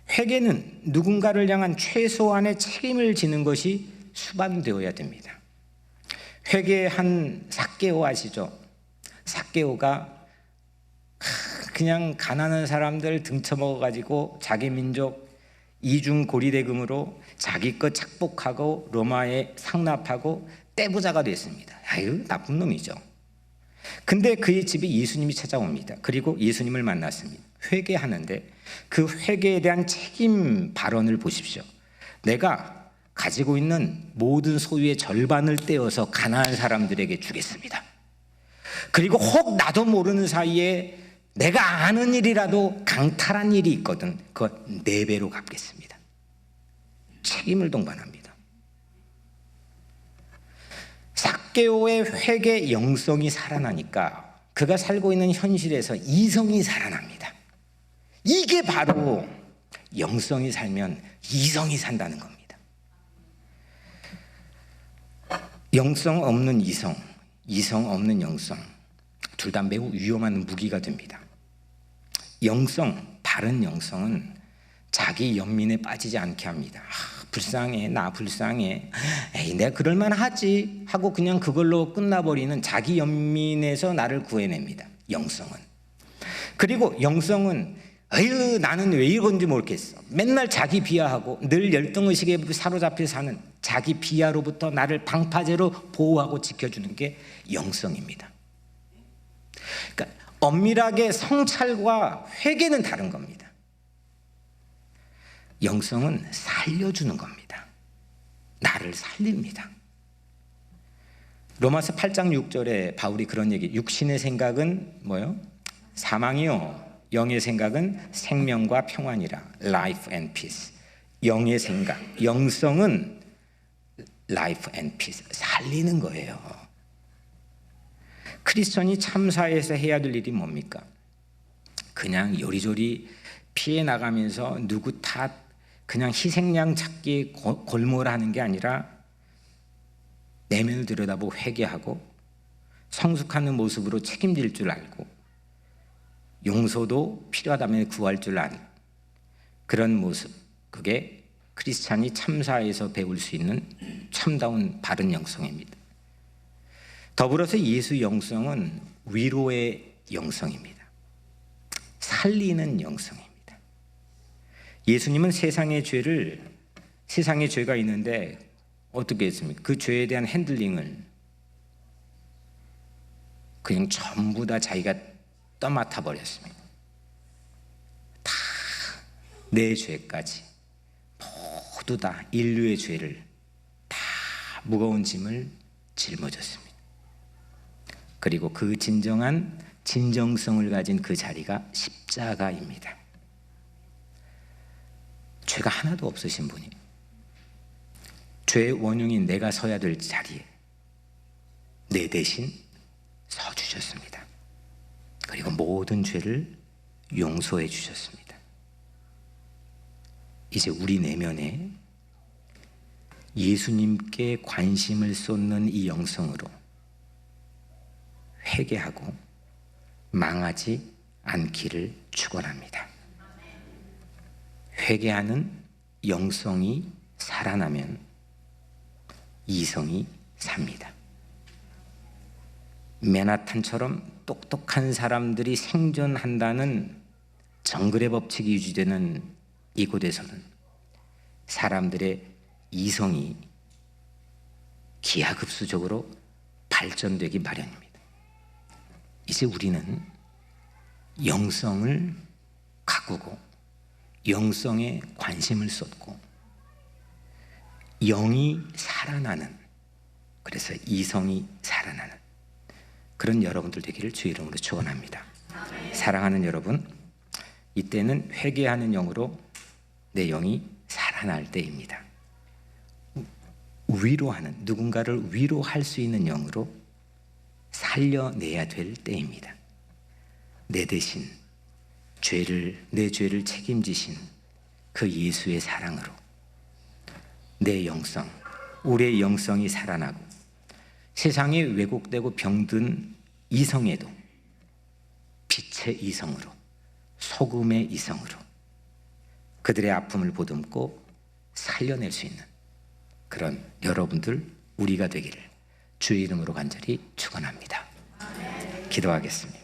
Speaker 1: 회개는 누군가를 향한 최소한의 책임을 지는 것이 수반되어야 됩니다. 회개한 삭개오 아시죠? 삭개오가 그냥 가난한 사람들 등쳐먹어가지고 자기 민족 이중 고리대금으로 자기 것 착복하고 로마에 상납하고 떼부자가 됐습니다. 아유, 나쁜 놈이죠. 근데 그의 집에 예수님이 찾아옵니다. 그리고 예수님을 만났습니다. 회개하는데 그 회개에 대한 책임 발언을 보십시오. 내가 가지고 있는 모든 소유의 절반을 떼어서 가난한 사람들에게 주겠습니다. 그리고 혹 나도 모르는 사이에 내가 아는 일이라도 강탈한 일이 있거든 그거 4배로 갚겠습니다. 책임을 동반합니다. 삭개오의 회개 영성이 살아나니까 그가 살고 있는 현실에서 이성이 살아납니다. 이게 바로 영성이 살면 이성이 산다는 겁니다. 영성 없는 이성, 이성 없는 영성, 둘 다 매우 위험한 무기가 됩니다. 영성, 바른 영성은 자기 연민에 빠지지 않게 합니다. 불쌍해, 나 불쌍해, 에이 내가 그럴만 하지 하고 그냥 그걸로 끝나버리는 자기 연민에서 나를 구해냅니다. 영성은. 그리고 영성은 에휴 나는 왜 이건지 모르겠어, 맨날 자기 비하하고 늘 열등의식에 사로잡혀 사는 자기 비하로부터 나를 방파제로 보호하고 지켜주는 게 영성입니다. 그러니까 엄밀하게 성찰과 회개는 다른 겁니다. 영성은 살려주는 겁니다. 나를 살립니다. 로마서 8장 6절에 바울이 그런 얘기, 육신의 생각은 뭐요? 사망이요, 영의 생각은 생명과 평안이라. Life and peace. 영의 생각, 영성은 Life and peace, 살리는 거예요. 크리스천이 참사에서 해야 될 일이 뭡니까? 그냥 요리조리 피해 나가면서 누구 탓 그냥 희생양 찾기 골몰하는 게 아니라 내면을 들여다보고 회개하고 성숙하는 모습으로 책임질 줄 알고 용서도 필요하다면 구할 줄 아는 그런 모습, 그게 크리스찬이 참사에서 배울 수 있는 참다운 바른 영성입니다. 더불어서 예수 영성은 위로의 영성입니다. 살리는 영성입니다. 예수님은 세상의 죄를 세상에 죄가 있는데 어떻게 했습니까? 그 죄에 대한 핸들링을 그냥 전부 다 자기가 떠맡아 버렸습니다. 다 내 죄까지 모두 다 인류의 죄를 다 무거운 짐을 짊어졌습니다. 그리고 그 진정한 진정성을 가진 그 자리가 십자가입니다. 죄가 하나도 없으신 분이 죄의 원흉인 내가 서야 될 자리에 내 대신 서주셨습니다. 그리고 모든 죄를 용서해 주셨습니다. 이제 우리 내면에 예수님께 관심을 쏟는 이 영성으로 회개하고 망하지 않기를 축원합니다. 회개하는 영성이 살아나면 이성이 삽니다. 맨하탄처럼 똑똑한 사람들이 생존한다는 정글의 법칙이 유지되는 이곳에서는 사람들의 이성이 기하급수적으로 발전되기 마련입니다. 이제 우리는 영성을 가꾸고 영성에 관심을 쏟고 영이 살아나는, 그래서 이성이 살아나는 그런 여러분들 되기를 주의 이름으로 축원합니다. 사랑하는 여러분, 이때는 회개하는 영으로 내 영이 살아날 때입니다. 위로하는, 누군가를 위로할 수 있는 영으로 살려내야 될 때입니다. 내 대신 내 죄를 책임지신 그 예수의 사랑으로 내 영성, 우리의 영성이 살아나고 세상에 왜곡되고 병든 이성에도 빛의 이성으로, 소금의 이성으로 그들의 아픔을 보듬고 살려낼 수 있는 그런 여러분들, 우리가 되기를 주의 이름으로 간절히 축원합니다. 기도하겠습니다.